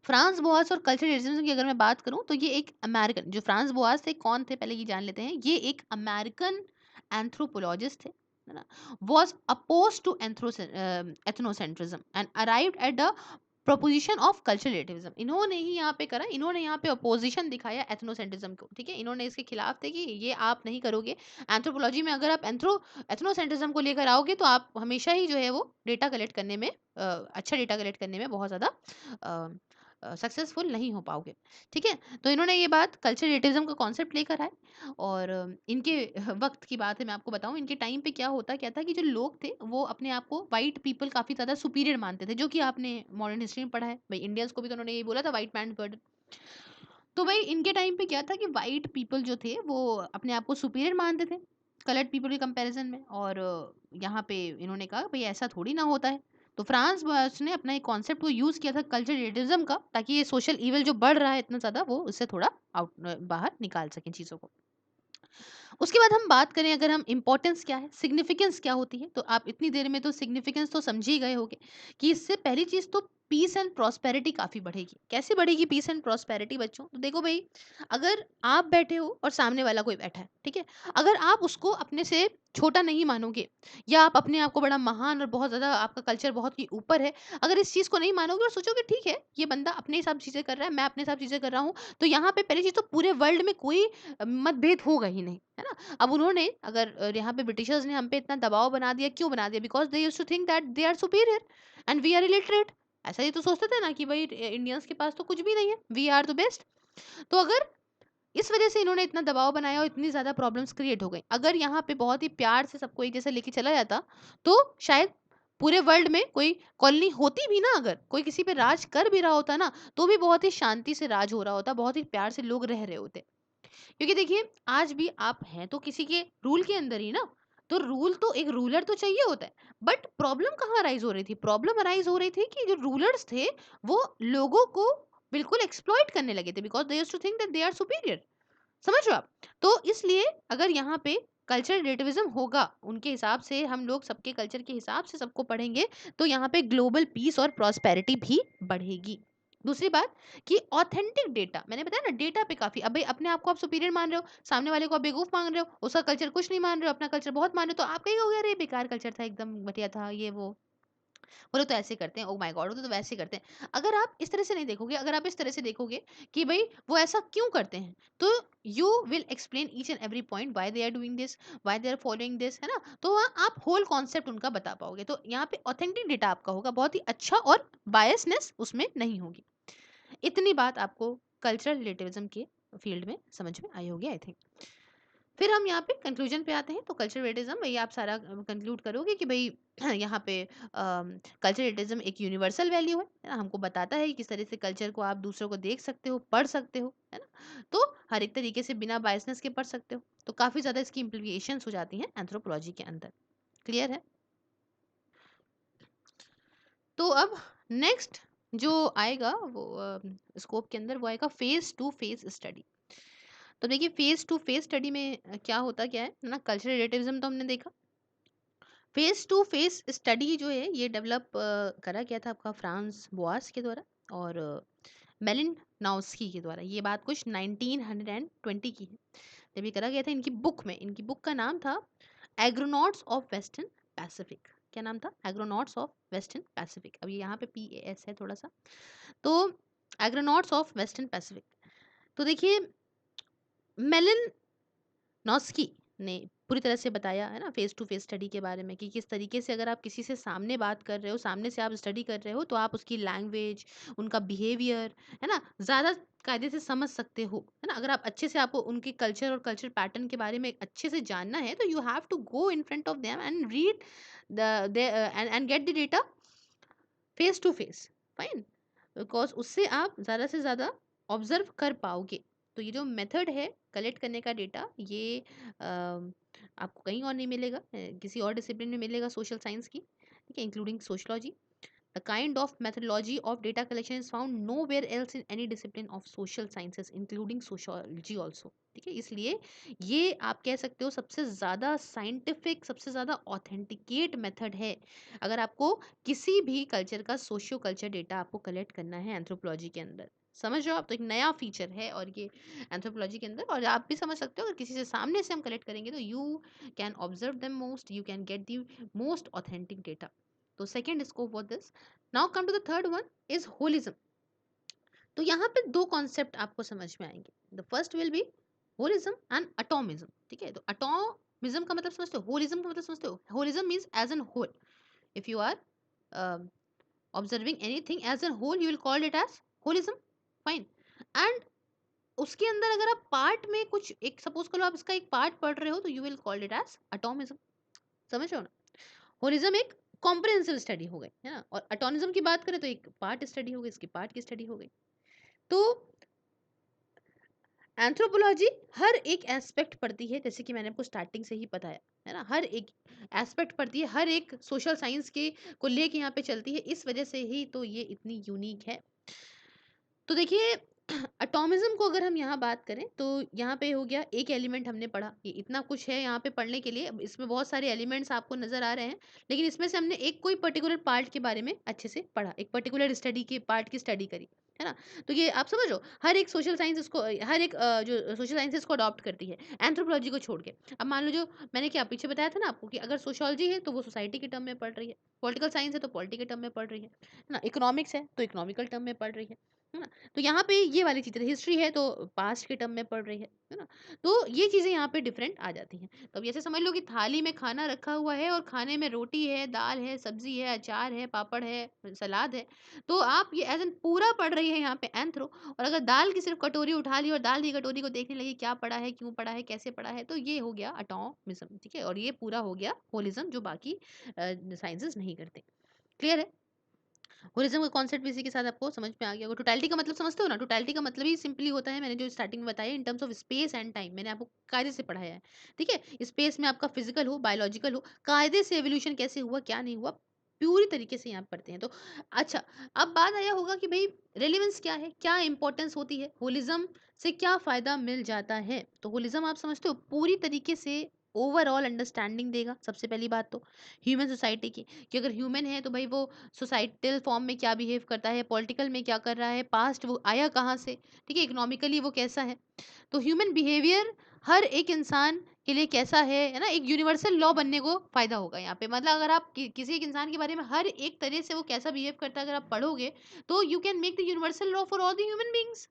फ्रांस बोआस और कल्चरल रिलेटिविज्म की अगर मैं बात करूं तो ये एक अमेरिकन, जो फ्रांस बोआस थे कौन थे पहले ये जान लेते हैं। ये एक अमेरिकन एंथ्रोपोलॉजिस्ट थे, है ना, was opposed to ethnocentrism and arrived at the proposition of cultural relativism. इन्होंने ही यहाँ पे करा, इन्होंने यहाँ पे अपोजिशन दिखाया एथनोसेंट्रिज्म को, ठीक है, इन्होंने इसके खिलाफ थे कि ये आप नहीं करोगे। एंथ्रोपोलॉजी में अगर आप एथनोसेंट्रिज्म को लेकर आओगे तो आप हमेशा ही जो है वो डेटा कलेक्ट करने में अच्छा डेटा कलेक्ट करने में बहुत ज़्यादा सक्सेसफुल नहीं हो पाओगे, ठीक है। तो इन्होंने ये बात कल्चर रिलेटिविज्म का कॉन्सेप्ट लेकर आए। और इनके वक्त की बात है, मैं आपको बताऊं इनके टाइम पे क्या था कि जो लोग थे वो अपने आप को वाइट पीपल काफ़ी ज़्यादा सुपीरियर मानते थे, जो कि आपने मॉडर्न हिस्ट्री में पढ़ा है भाई, इंडियंस को भी तो उन्होंने यही बोला था वाइट मैन बर्डन। तो भाई इनके टाइम पे क्या था कि वाइट पीपल जो थे वो अपने आप को सुपीरियर मानते थे कलर्ड पीपल के कंपैरिजन में। और यहाँ पे इन्होंने कहा भाई ऐसा थोड़ी ना होता है। तो फ्रांस बर्च ने अपना एक कॉन्सेप्ट को यूज किया था कल्चर रिलेटिविज्म का, ताकि ये सोशल इवल जो बढ़ रहा है इतना ज्यादा वो उससे थोड़ा आउट बाहर निकाल सकें चीजों को। उसके बाद हम बात करें अगर हम इम्पोर्टेंस क्या है, सिग्निफिकेंस क्या होती है, तो आप इतनी देर में तो सिग्निफिकेंस तो समझ ही गए होंगे कि इससे पहली चीज तो पीस एंड प्रॉस्पेरिटी काफी बढ़ेगी। कैसे बढ़ेगी पीस एंड प्रॉस्पेरिटी बच्चों? तो देखो भाई, अगर आप बैठे हो और सामने वाला कोई बैठा है, ठीक है, अगर आप उसको अपने से छोटा नहीं मानोगे या आप अपने आप को बड़ा महान और बहुत ज्यादा आपका कल्चर बहुत ही ऊपर है, अगर इस चीज को नहीं मानोगे और सोचोगे ठीक है ये बंदा अपने हिसाब से चीजें कर रहा है, मैं अपने हिसाब से चीजें कर रहा हूँ, तो यहाँ पे पहली चीज तो पूरे वर्ल्ड में कोई मतभेद होगा ही नहीं, है ना। अब उन्होंने अगर यहाँ पे ब्रिटिशर्स ने हम पे इतना दबाव बना दिया, क्यों बना दिया? Because they used to think that they are superior and we are illiterate. ऐसा ही तो सोचते थे ना कि भाई इंडियंस के पास तो कुछ भी नहीं है, वी आर द बेस्ट। तो अगर इस वजह से इन्होंने इतना दबाव बनाया और इतनी ज्यादा प्रॉब्लम्स क्रिएट हो गई, अगर यहाँ पे बहुत ही प्यार से सबको एक जैसे लेके चला जाता तो शायद पूरे वर्ल्ड में कोई कॉलोनी होती भी ना, अगर कोई किसी पे राज कर भी रहा होता ना, तो भी बहुत ही शांति से राज हो रहा होता, बहुत ही प्यार से लोग रह रहे होते। क्योंकि देखिए आज भी आप हैं तो किसी के रूल के अंदर ही ना, तो रूल तो एक रूलर तो चाहिए होता है। बट प्रॉब्लम कहाँ अराइज हो रही थी? प्रॉब्लम अराइज हो रही थी कि जो रूलर्स थे वो लोगों को बिल्कुल एक्सप्लॉइट करने लगे थे, because they used to think that they are superior. समझ रहे हो आप? तो इसलिए अगर यहाँ पे कल्चर रिलेटिविज्म होगा, उनके हिसाब से हम लोग सबके कल्चर के हिसाब से सबको पढ़ेंगे, तो यहाँ पे ग्लोबल पीस और प्रॉस्पेरिटी भी बढ़ेगी। दूसरी बात कि ऑथेंटिक डेटा, मैंने बताया ना डेटा पे काफी, अब भाई अपने आप को आप सुपीरियर मान रहे हो, सामने वाले को आप बेवकूफ मान रहे हो, उसका कल्चर कुछ नहीं मान रहे हो, अपना कल्चर बहुत मान रहे हो, तो आप कहीं हो गया अरे बेकार कल्चर था, एकदम घटिया था ये वो, वो लोग तो ऐसे करते हैं, ओ माय गॉड वो तो वैसे करते हैं। अगर आप इस तरह से नहीं देखोगे, अगर आप इस तरह से देखोगे कि भाई वो ऐसा क्यों करते हैं, तो you will explain each and every point why they are doing this, why they are following this, है ना। तो वहाँ आप होल कॉन्सेप्ट उनका बता पाओगे, तो यहाँ पे ऑथेंटिक डेटा आपका होगा बहुत ही अच्छा और बायसनेस उसमें नहीं होगी। इतनी बात आपको कल्चरल रिलेटिविज्म के फील्ड में समझ में आई होगी आई थिंक। फिर हम यहाँ पे कंक्लूजन पे आते हैं। तो कल्चरलिज्म भाई आप सारा कंक्लूड करोगे कि भाई यहाँ पे कल्चरलिज्म एक यूनिवर्सल वैल्यू है ना, हमको बताता है कि किस तरह से कल्चर को आप दूसरों को देख सकते हो, पढ़ सकते हो, है ना। तो हर एक तरीके से बिना बायसनेस के पढ़ सकते हो, तो काफ़ी ज़्यादा इसकी इम्प्लीकेशंस हो जाती हैं एंथ्रोपोलॉजी के अंदर। क्लियर है? तो अब नेक्स्ट जो आएगा वो स्कोप के अंदर वो आएगा फेज टू फेज स्टडी। तो देखिए फेज टू फेज स्टडी में क्या होता क्या है ना, कल्चरल रिलेटिविज्म तो हमने देखा। फेस टू फेस स्टडी जो है ये डेवलप करा गया था आपका फ्रांस बोआस के द्वारा और मेलिन नाउस्की के द्वारा। ये बात कुछ 1920 की है जब ये करा गया था। इनकी बुक में, इनकी बुक का नाम था एग्रोनॉट्स ऑफ वेस्टर्न पैसिफिक। क्या नाम था? एग्रोनॉट्स ऑफ वेस्टर्न पैसिफिक। अब ये यहाँ पे PAS है थोड़ा सा, तो एग्रोनॉट्स ऑफ वेस्टर्न पैसिफिक। तो देखिए मेलिन नॉस्की ने पूरी तरह से बताया है ना फेस टू फेस स्टडी के बारे में कि किस तरीके से अगर आप किसी से सामने बात कर रहे हो, सामने से आप स्टडी कर रहे हो, तो आप उसकी लैंग्वेज, उनका बिहेवियर, है ना, ज़्यादा कायदे से समझ सकते हो, है ना। अगर आप अच्छे से, आपको उनके कल्चर और कल्चर पैटर्न के बारे में अच्छे से जानना है, तो you have to go in front of them and read the and get the data face to face. Fine, because उससे आप ज़्यादा से ज़्यादा ऑब्जर्व कर पाओगे। तो ये जो मेथड है कलेक्ट करने का डेटा, ये आपको कहीं और नहीं मिलेगा, किसी और डिसिप्लिन में मिलेगा सोशल साइंस की, ठीक है, including sociology. The kind of methodology of data collection is found nowhere else in any discipline of social sciences including sociology also। ठीक है, इसलिए ये आप कह सकते हो सबसे ज़्यादा साइंटिफिक, सबसे ज़्यादा ऑथेंटिकेट मेथड है अगर आपको किसी भी कल्चर का सोशियो कल्चर डेटा आपको कलेक्ट करना है एंथ्रोपोलॉजी के अंदर। समझ रहे हो आप? तो एक नया फीचर है और ये एंथ्रोपोलॉजी के अंदर, और आप भी समझ सकते हो अगर किसी से सामने से हम कलेक्ट करेंगे तो you can observe them most, you can get the most authentic data. तो second scope of this. Now come to the third one is holism. तो यहाँ पे दो कॉन्सेप्ट आपको समझ में आएंगे। The first will be holism and atomism. ठीक है, तो अटोमिज्म का मतलब समझते हो, होलिज्म का मतलब समझते हो? Holism means as an whole. If you are observing anything as a whole you will call it as holism, fine। and उसके अंदर अगर आप पार्ट में कुछ एक सपोज करो आप इसका एक पार्ट पढ़ रहे हो तो you will call it as atomism. समझ रहे हो ना? होलिज्म एक कॉम्प्रिहेंसिव स्टडी हो गई है ना, और अटोमिज्म की बात करें तो एक पार्ट स्टडी हो गई, इसकी पार्ट की स्टडी हो गई। तो एंथ्रोपोलॉजी हर एक एस्पेक्ट पढ़ती है, जैसे कि मैंने आपको स्टार्टिंग से ही बताया है ना, हर एक एस्पेक्ट पढ़ती है, हर एक सोशल साइंस के को लेके यहाँ पे चलती है, इस वजह से ही तो ये इतनी यूनिक है। तो देखिए एटॉमिज्म को अगर हम यहाँ बात करें तो यहाँ पे हो गया एक एलिमेंट हमने पढ़ा, ये इतना कुछ है यहाँ पे पढ़ने के लिए, अब इसमें बहुत सारे एलिमेंट्स आपको नजर आ रहे हैं, लेकिन इसमें से हमने एक कोई पर्टिकुलर पार्ट के बारे में अच्छे से पढ़ा, एक पर्टिकुलर स्टडी के पार्ट की स्टडी करी, है ना। तो ये आप समझो हर एक सोशल साइंस इसको, हर एक जो सोशल साइंस इसको अडॉप्ट करती है एंथ्रोपोलॉजी को छोड़ के। अब मान लो जो मैंने क्या पीछे बताया था ना आपको कि अगर सोशियोलॉजी है तो वो सोसाइटी के टर्म में पढ़ रही है, पॉलिटिकल साइंस है तो पॉलिटी के टर्म में पढ़ रही है ना, इकोनॉमिक्स है तो इकोनॉमिकल टर्म में पढ़ रही है ना। तो यहाँ पे ये वाली चीज़ें, हिस्ट्री है तो पास्ट के टर्म में पढ़ रही है ना। तो ये चीज़ें यहाँ पे डिफरेंट आ जाती हैं। तो अब ऐसे समझ लो कि थाली में खाना रखा हुआ है और खाने में रोटी है, दाल है, सब्जी है, अचार है, पापड़ है, सलाद है। तो आप ये एज एन पूरा पढ़ रही है यहाँ पे एंथ्रो, और अगर दाल की सिर्फ कटोरी उठा ली और दाल की कटोरी को देखने लगी क्या पड़ा है, क्यों पड़ा है, कैसे पड़ा है, तो ये हो गया अटोमिज्म। ठीक है, और ये पूरा हो गया होलिज्म जो बाकी साइंसेस नहीं करते। क्लियर है? होलिज्म का कॉन्सेप्ट भी इसी के साथ आपको समझ में आ गया होगा। टोटलिटी का मतलब समझते हो ना? टोटलिटी का मतलब ही सिंपली होता है, मैंने जो स्टार्टिंग में बताया, इन terms of space and time, मैंने आपको कायदे से पढ़ाया है। ठीक है, स्पेस में आपका फिजिकल हो, बायोलॉजिकल हो, कायदे से एवोल्यूशन कैसे हुआ, क्या नहीं हुआ, पूरी तरीके से यहाँ पढ़ते हैं। तो अच्छा, अब बात आया होगा कि भाई रेलिवेंस क्या है, क्या इंपॉर्टेंस होती है, होलिज्म से क्या फायदा मिल जाता है। तो होलिज्म आप समझते हो पूरी तरीके से ओवरऑल अंडरस्टैंडिंग देगा, सबसे पहली बात तो ह्यूमन सोसाइटी की, कि अगर ह्यूमन है तो भाई वो सोसाइटल फॉर्म में क्या बिहेव करता है, पॉलिटिकल में क्या कर रहा है, पास्ट वो आया कहाँ से, ठीक है, इकोनॉमिकली वो कैसा है। तो ह्यूमन बिहेवियर हर एक इंसान के लिए कैसा है ना, एक यूनिवर्सल लॉ बनने को फायदा होगा यहाँ पे। मतलब अगर आप किसी एक इंसान के बारे में हर एक तरह से वो कैसा बिहेव करता है अगर आप पढ़ोगे तो you can make the universal law for all the human beings.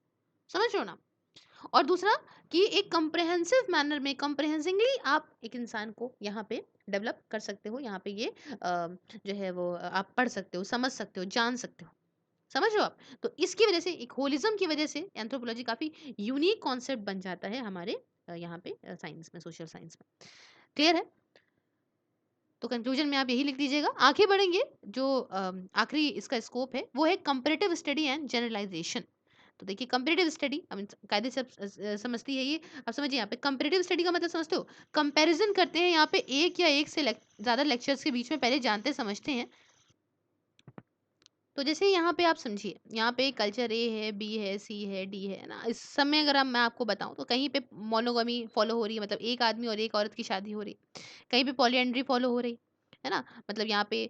समझ रहे हो ना? और दूसरा कि एक कंप्रहेंसिव मैनर में, कंप्रहेंसिवली आप एक इंसान को यहाँ पे डेवलप कर सकते हो, यहाँ पे ये जो है वो आप पढ़ सकते हो, समझ सकते हो, जान सकते हो। समझ रहे हो आप? तो इसकी वजह से, एक होलिज्म की वजह से एंथ्रोपोलॉजी काफी यूनिक कॉन्सेप्ट बन जाता है हमारे यहाँ पे साइंस में, सोशल साइंस में। क्लियर है? तो कंक्लूजन में आप यही लिख दीजिएगा। आगे बढ़ेंगे, जो आखिरी इसका स्कोप है वो है कंपैरेटिव स्टडी एंड जनरलाइजेशन। तो देखिए कंपैरेटिव स्टडी हम कायदे से समझती है ये। अब समझिए यहाँ पे कंपैरेटिव स्टडी का मतलब समझते हो, कंपैरिजन करते हैं यहाँ पे एक या एक से ज़्यादा लेक्चर्स के बीच में, पहले जानते समझते हैं। तो जैसे यहाँ पे आप समझिए, यहाँ पे कल्चर ए है, बी है, सी है, डी है ना। इस समय अगर मैं आपको बताऊँ तो कहीं पे मोनोगमी फॉलो हो रही है, मतलब एक आदमी और एक औरत की शादी हो रही, कहीं पे पॉलीएंड्री फॉलो हो रही है ना। मतलब यहाँ पे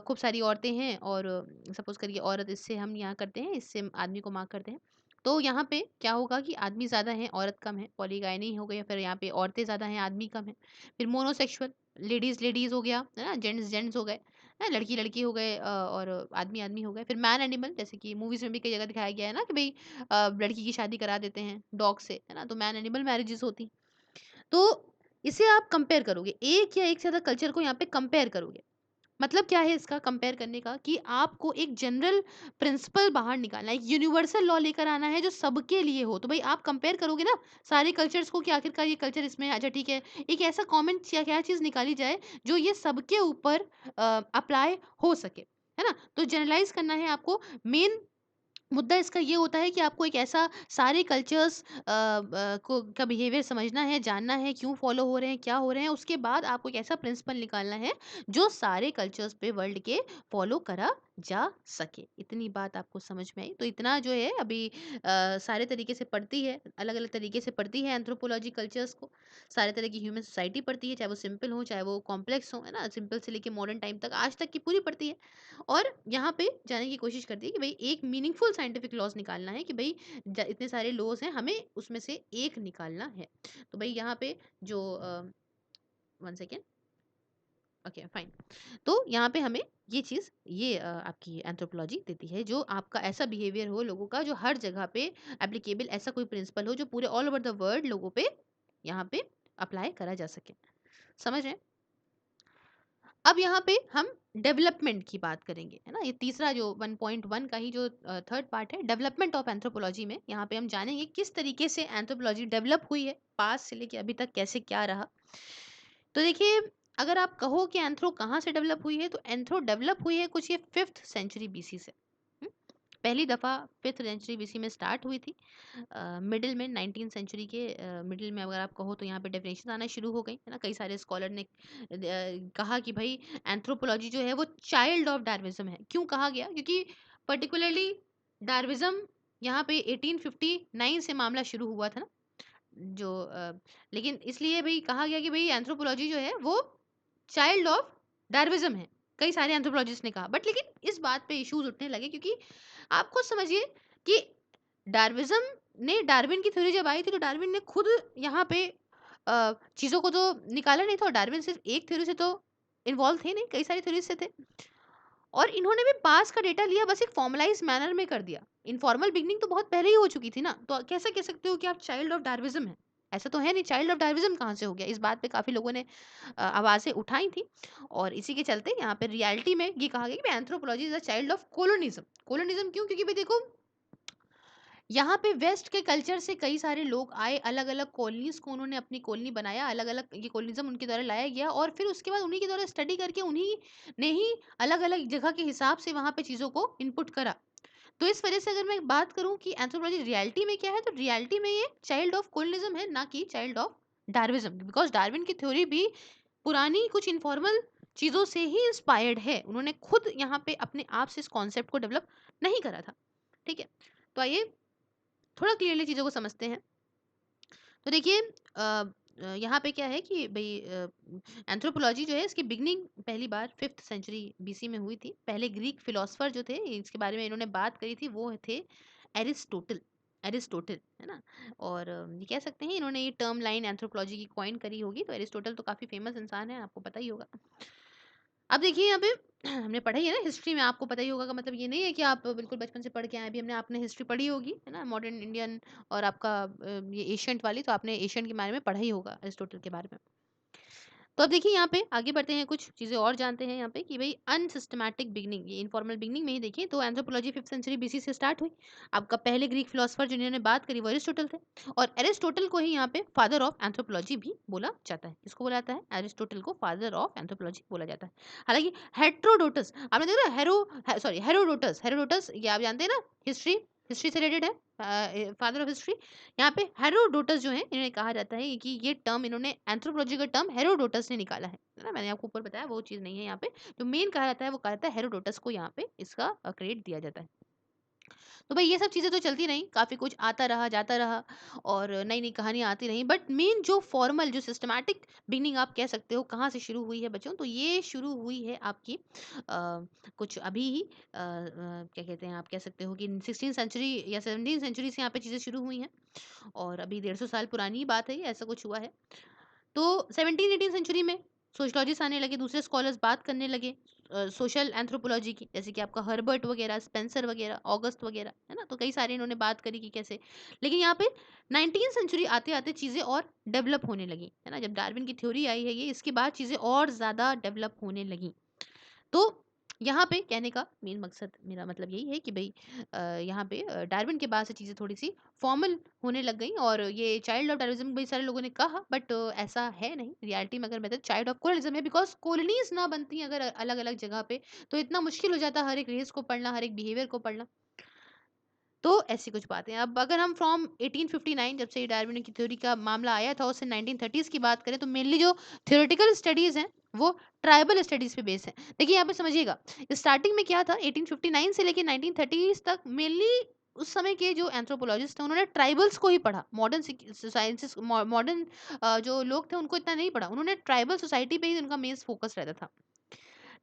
खूब सारी औरतें हैं और सपोज करिए औरत, इससे हम यहाँ करते हैं, इससे आदमी को मार्क करते हैं। तो यहाँ पे क्या होगा कि आदमी ज़्यादा है औरत कम है, पॉलीगायनी हो गया, फिर यहाँ पे औरतें ज़्यादा हैं आदमी कम है। फिर मोनोसेक्सुअल, लेडीज़ लेडीज़ हो गया है ना, जेंट्स जेंट्स हो गए है, लड़की लड़की हो गए और आदमी आदमी हो गए। फिर मैन एनिमल, जैसे कि मूवीज में भी कई जगह दिखाया गया है ना कि भाई लड़की की शादी करा देते हैं डॉग से, है ना, तो मैन एनिमल मैरिजेस होती। तो इसे आप कंपेयर करोगे, एक या एक से ज्यादा कल्चर को यहाँ पे कंपेयर करोगे। मतलब क्या है इसका कंपेयर करने का, कि आपको एक जनरल प्रिंसिपल बाहर निकालना है, एक यूनिवर्सल लॉ लेकर आना है जो सबके लिए हो। तो भाई आप कंपेयर करोगे ना सारे कल्चर्स को कि आखिरकार ये कल्चर इसमें है, अच्छा ठीक है, एक ऐसा कॉमन या क्या चीज निकाली जाए जो ये सबके ऊपर अप्लाई हो सके, है ना। तो जनरलाइज करना है आपको। मेन मुद्दा इसका ये होता है कि आपको एक ऐसा सारे कल्चर्स को का बिहेवियर समझना है, जानना है क्यों फॉलो हो रहे हैं, क्या हो रहे हैं, उसके बाद आपको एक ऐसा प्रिंसिपल निकालना है जो सारे कल्चर्स पे वर्ल्ड के फॉलो करा जा सके। इतनी बात आपको समझ में आई? तो इतना जो है अभी सारे तरीके से पढ़ती है, अलग-अलग तरीके से पढ़ती है एंथ्रोपोलॉजी कल्चर्स को, सारे तरह की ह्यूमन सोसाइटी पढ़ती है, चाहे वो सिंपल हो, चाहे वो कॉम्प्लेक्स हो, है ना? सिंपल से लेके मॉडर्न टाइम तक, आज तक की पूरी पढ़ती है और यहाँ पे जाने की कोशिश करती है कि भई एक मीनिंगफुल साइंटिफिक लॉज़ निकालना है कि भई इतने सारे लॉज़ हैं, हमें उसमें से एक निकालना है। तो भई यहाँ पे जो 1 सेकंड, ओके फाइन। तो यहाँ पे हमें ये चीज़ ये आपकी एंथ्रोपोलॉजी देती है, जो आपका ऐसा बिहेवियर हो लोगों का जो हर जगह पे एप्लीकेबल, ऐसा कोई प्रिंसिपल हो जो पूरे ऑल ओवर द वर्ल्ड लोगों पे यहाँ पे अप्लाई करा जा सके। समझ रहे हैं? अब यहाँ पे हम डेवलपमेंट की बात करेंगे, है ना? ये तीसरा जो 1.1 का ही जो थर्ड पार्ट है, डेवलपमेंट ऑफ एंथ्रोपोलॉजी में यहाँ पे हम जानेंगे किस तरीके से एंथ्रोपोलॉजी डेवलप हुई है, पास्ट से लेके अभी तक कैसे क्या रहा। तो देखिए, अगर आप कहो कि एंथ्रो कहाँ से डेवलप हुई है, तो एंथ्रो डेवलप हुई है कुछ ये 5th सेंचुरी बीसी से। हुँ? पहली दफ़ा 5th सेंचुरी बीसी में स्टार्ट हुई थी। मिडल में 19th सेंचुरी के मिडल में अगर आप कहो तो यहाँ पे डेफिनेशन आना शुरू हो गई, है ना? कई सारे स्कॉलर ने कहा कि भई एंथ्रोपोलॉजी जो है वो चाइल्ड ऑफ डार्विनिज़्म है। क्यों कहा गया? क्योंकि पर्टिकुलरली डार्विनिज़्म यहाँ पे 1859 से मामला शुरू हुआ था ना। जो लेकिन इसलिए भई कहा गया कि भई एंथ्रोपोलॉजी जो है वो चाइल्ड ऑफ डार्विनिज़्म है। कई सारे एंथ्रोपोलॉजिस्ट ने कहा, बट लेकिन इस बात पे इश्यूज़ उठने लगे क्योंकि आप खुद समझिए कि डार्विनिज़्म ने, डार्विन की थ्योरी जब आई थी तो डार्विन ने खुद यहाँ पे चीज़ों को तो निकाला नहीं था, और डार्विन सिर्फ़ एक थ्योरी से तो इन्वॉल्व थे नहीं, कई सारी थ्योरीज़ से थे। और इन्होंने भी पास का डेटा लिया, बस एक फॉर्मलाइज़ मैनर में कर दिया। इनफॉर्मल बिगिनिंग तो बहुत पहले ही हो चुकी थी ना, तो कैसे कह सकते हो कि आप चाइल्ड ऑफ डार्विनिज़्म हैं? ऐसा तो है नहीं, चाइल्ड ऑफ डार्विनिज़्म कहाँ से हो गया? इस बात पे काफ़ी लोगों ने आवाज़ें उठाई थी और इसी के चलते यहाँ पे रियलिटी में ये कहा गया कि anthropology is a child of colonialism. Colonialism क्यों? क्योंकि भई देखो, यहाँ पे वेस्ट के कल्चर से कई सारे लोग आए, अलग-अलग कॉलोनीज़ को उन्होंने अपनी कॉलोनी बनाया, अलग-अलग ये कॉलोनिज़्म उनके द्वारा लाया गया और फिर उसके बाद उन्हीं के द्वारा स्टडी करके उन्हीं ने ही अलग-अलग जगह के हिसाब से वहाँ पे चीज़ों को इनपुट करा। तो इस वजह से अगर मैं बात करूँ कि एंथ्रोपोलॉजी रियलिटी में क्या है, तो रियलिटी में ये चाइल्ड ऑफ कोलोनिज़्म है, ना कि चाइल्ड ऑफ डार्विनिज़्म। बिकॉज़ डार्विन की थ्योरी भी पुरानी कुछ इन्फॉर्मल चीज़ों से ही इंस्पायर्ड है। उन्होंने खुद यहाँ पे अपने आप से इस कॉन्सेप्ट को डेवलप नहीं करा था। ठीक है? तो आइए थोड़ा क्लियरली चीज़ों को समझते हैं। तो देखिए यहाँ पे क्या है कि भई एंथ्रोपोलॉजी जो है इसकी बिगिनिंग पहली बार 5th सेंचुरी बीसी में हुई थी। पहले ग्रीक फिलॉसफर जो थे इसके बारे में इन्होंने बात करी थी, वो थे एरिस्टोटल। एरिस्टोटल, है ना? और ये कह सकते हैं इन्होंने ये टर्म लाइन एंथ्रोपोलॉजी की कॉइन करी होगी, तो एरिस्टोटल तो काफ़ी फेमस इंसान है, आपको पता ही होगा। अब देखिए यहाँ पे हमने पढ़ा ही है ना हिस्ट्री में, आपको पता ही होगा, का मतलब ये नहीं है कि आप बिल्कुल बचपन से पढ़ के आए, अभी हमने आपने हिस्ट्री पढ़ी होगी, है ना? मॉडर्न इंडियन और आपका ये एशियंट वाली, तो आपने एशियंट के बारे में पढ़ा ही होगा, अरिस्टोटल के बारे में। तो अब देखिए यहाँ पे आगे बढ़ते हैं, कुछ चीज़ें और जानते हैं यहाँ पे कि भई अनसिस्टेमैटिक बिगिनिंग, ये इनफॉर्मल बिगिनिंग में ही देखिए तो एंथ्रोपोलॉजी 5th सेंचुरी बीसी से स्टार्ट हुई। आपका पहले ग्रीक फिलॉसफर जिन्होंने बात करी वो अरिस्टोटल थे और एरिस्टोटल को ही यहाँ पे फादर ऑफ एंथ्रोपोलॉजी भी बोला जाता है। किसको बोला जाता है? एरिस्टोटल को फादर ऑफ एंथ्रोपोलॉजी बोला जाता है। हालाँकि हेट्रोडोटस, आपने देखा हेरोडोटस, हेरोडोटस ये आप जानते हैं ना, हिस्ट्री हिस्ट्री से रिलेटेड है, फादर ऑफ हिस्ट्री। यहाँ पे हेरोडोटस जो है इन्हें कहा जाता है कि ये टर्म इन्होंने एंथ्रोपोलॉजी का टर्म हेरोडोटस ने निकाला है ना? मैंने आपको ऊपर बताया वो चीज़ नहीं है यहाँ पे। जो मेन कहा जाता है वो कहा जाता है हेरोडोटस को यहाँ पे इसका क्रेडिट दिया जाता है। तो भाई ये सब चीज़ें तो चलती रहीं, काफ़ी कुछ आता रहा, जाता रहा और नई-नई कहानियाँ आती रहीं। बट मेन जो फॉर्मल जो सिस्टमैटिक बिगिनिंग आप कह सकते हो कहाँ से शुरू हुई है बच्चों, तो ये शुरू हुई है आपकी कुछ अभी ही क्या कहते हैं, आप कह सकते हो कि 16th सेंचुरी या 17th सेंचुरी से यहाँ पे चीज़ें शुरू हुई हैं और अभी 150 साल पुरानी ही बात है ये, ऐसा कुछ हुआ है। तो 17-18 सेंचुरी में सोशियोलॉजिस्ट आने लगे, दूसरे स्कॉलर्स बात करने लगे सोशल एंथ्रोपोलॉजी की, जैसे कि आपका हर्बर्ट वगैरह, स्पेंसर वगैरह, ऑगस्ट वगैरह, है ना? तो कई सारे इन्होंने बात करी कि कैसे, लेकिन यहाँ पे 19th सेंचुरी आते-आते चीज़ें और डेवलप होने लगी, है ना? जब डार्विन की थ्योरी आई है ये, इसके बाद चीज़ें और ज़्यादा डेवलप होने लगी। तो यहाँ पे कहने का मेन मकसद मेरा मतलब यही है कि भई यहाँ पे डार्विन के बाद से चीज़ें थोड़ी-सी फॉर्मल होने लग गई और ये चाइल्ड ऑफ डार्विनिज़्म कई सारे लोगों ने कहा, बट ऐसा है नहीं। रियलिटी में अगर मैं तो चाइल्ड ऑफ कोलोनिज़्म है, बिकॉज़ कॉलोनीज़ ना बनती अगर अलग-अलग जगह पे, तो इतना मुश्किल हो जाता हर एक रेस को पढ़ना, हर एक बिहेवियर को पढ़ना। तो ऐसी कुछ बातें। अब अगर हम फ्रॉम 1859 जब से ये डार्विन की थ्योरी का मामला आया था, उससे 1930s की बात करें, तो मेनली जो थ्योरेटिकल स्टडीज़ हैं वो ट्राइबल स्टडीज पे बेस है। देखिए यहाँ पे समझिएगा, स्टार्टिंग में क्या था, 1859 से लेके 1930 तक मेनली उस समय के जो एंथ्रोपोलॉजिस्ट थे उन्होंने ट्राइबल्स को ही पढ़ा। मॉडर्न साइंसेस, मॉडर्न जो लोग थे उनको इतना नहीं पढ़ा, उन्होंने ट्राइबल सोसाइटी पे ही उनका मेन फोकस रहता था।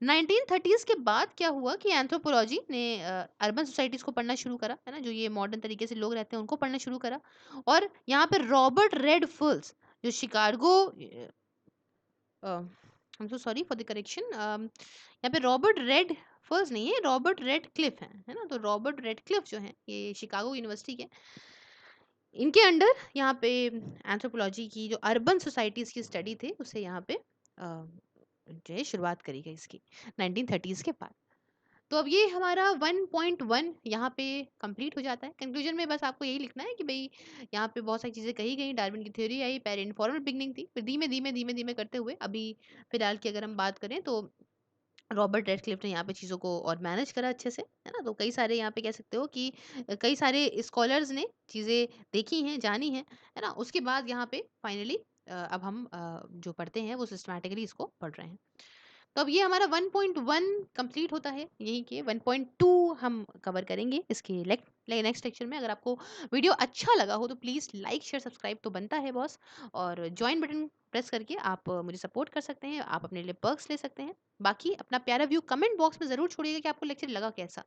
1930s के बाद क्या हुआ कि एंथ्रोपोलॉजी ने अर्बन सोसाइटीज को पढ़ना शुरू करा, है ना, जो ये मॉडर्न तरीके से लोग रहते हैं उनको पढ़ना शुरू करा। और यहाँ पे रॉबर्ट रेड फुल्स, जो Chicago, I am so sorry for the correction, यहाँ पे रॉबर्ट रेड फर्स्ट नहीं है, रॉबर्ट रेड क्लिफ है ना, तो रॉबर्ट रेड क्लिफ जो है ये शिकागो यूनिवर्सिटी के, इनके अंडर यहाँ पे एंथ्रोपोलॉजी की जो अर्बन सोसाइटीज की स्टडी थी उसे यहाँ पे जो है शुरुआत करी गई इसकी 1930s के बाद। तो अब ये हमारा 1.1 यहाँ पे कंप्लीट हो जाता है। कंक्लूजन में बस आपको यही लिखना है कि भाई यहाँ पे बहुत सारी चीज़ें कही गई, डार्विन की थ्योरी आई, पहले इनफॉर्मल बिगनिंग थी, फिर धीमे धीमे धीमे धीमे करते हुए अभी फिलहाल की अगर हम बात करें तो रॉबर्ट रेडक्लिफ ने यहाँ पे चीज़ों को और मैनेज करा अच्छे से, है ना। तो कई सारे यहाँ पे कह सकते हो कि कई सारे स्कॉलर्स ने चीज़ें देखी हैं, जानी हैं, है ना। उसके बाद यहाँ पे फाइनली अब हम जो पढ़ते हैं वो सिस्टमैटिकली इसको पढ़ रहे हैं। तो अब ये हमारा 1.1 कंप्लीट होता है, यही के 1.2 हम कवर करेंगे इसके नेक्स्ट लेक्चर में। अगर आपको वीडियो अच्छा लगा हो तो प्लीज़ लाइक शेयर सब्सक्राइब तो बनता है बॉस, और ज्वाइन बटन प्रेस करके आप मुझे सपोर्ट कर सकते हैं, आप अपने लिए पर्क्स ले सकते हैं। बाकी अपना प्यारा व्यू कमेंट बॉक्स में ज़रूर छोड़िएगा कि आपको लेक्चर लगा कैसा।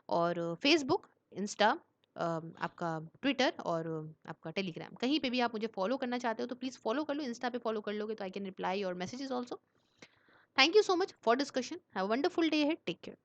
और फेसबुक, इंस्टा, आपका ट्विटर और आपका टेलीग्राम, कहीं पे भी आप मुझे फॉलो करना चाहते हो तो प्लीज़ फॉलो कर लो। इंस्टा पे फॉलो कर लोगे तो I can reply your messages also. Thank you so much for discussion. Have a wonderful day ahead. Take care.